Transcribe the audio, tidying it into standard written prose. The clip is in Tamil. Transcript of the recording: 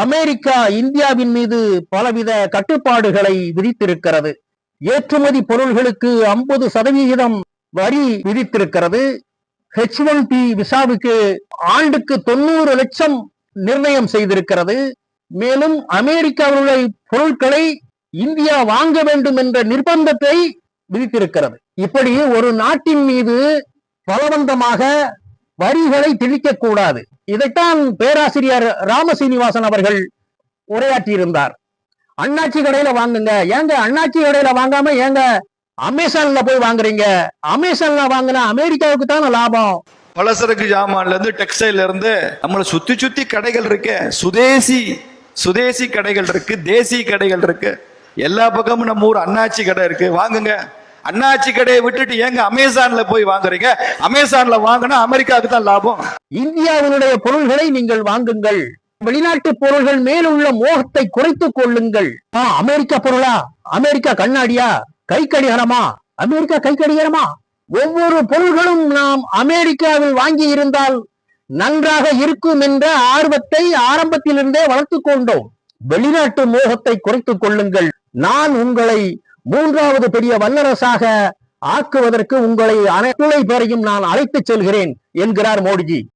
அமெரிக்கா இந்தியாவின் மீது பலவித கட்டுப்பாடுகளை விதித்திருக்கிறது. ஏற்றுமதி பொருள்களுக்கு 50% வரி விதித்திருக்கிறது. H1B விசாவுக்கு ஆண்டுக்கு 90 லட்சம் நிர்ணயம் செய்திருக்கிறது. மேலும் அமெரிக்காவுடைய பொருட்களை இந்தியா வாங்க வேண்டும் என்ற நிர்பந்தத்தை விதித்திருக்கிறது. இப்படி ஒரு நாட்டின் மீது பலவந்தமாக வரிகளை திணிக்க கூடாது. இதைத்தான் பேராசிரியர் ராமசீனிவாசன் அவர்கள் உரையாற்றியிருந்தார். அண்ணாச்சி கடையில வாங்குங்க, ஏங்க அண்ணாச்சி கடையில வாங்காம ஏங்க அமேசான்ல போய் வாங்குறீங்க? அமேசான்ல வாங்கினா அமெரிக்காவுக்கு தானே லாபம். பலசரக்கு ஜாமான்ல இருந்து டெக்ஸ்டைல்ல இருந்து நம்மள சுத்தி கடைகள் இருக்கு. சுதேசி கடைகள் இருக்கு, தேசி கடைகள் இருக்கு. எல்லா பக்கமும் நம்ம ஊர் அண்ணாச்சி கடை இருக்கு, வாங்குங்க. அண்ணாச்சி கடையை விட்டுட்டு ஏங்க அமேசான்ல போய் வாங்குறீங்க? அமேசான்ல வாங்கினா அமெரிக்காவுக்கு தான் லாபம். இந்தியாவினுடைய பொருள்களை நீங்கள் வாங்குங்கள். வெளிநாட்டு பொருள்கள் மேலுள்ள மோகத்தை குறைத்துக் கொள்ளுங்கள். அமெரிக்கா பொருளா? அமெரிக்கா கண்ணாடியா? கை கடிகாரமா? அமெரிக்கா கை கடிகாரமா? ஒவ்வொரு பொருள்களும் நாம் அமெரிக்காவில் வாங்கி இருந்தால் நன்றாக இருக்கும் என்ற ஆர்வத்தை ஆரம்பத்திலிருந்தே வளர்த்துக் கொண்டோம். வெளிநாட்டு மோகத்தை குறைத்துக் கொள்ளுங்கள். நான் உங்களை 3வது பெரிய வல்லரசாக ஆக்குவதற்கு உங்களை அனைத்து பேரையும் நான் அழைத்துச் செல்கிறேன் என்கிறார் மோடிஜி.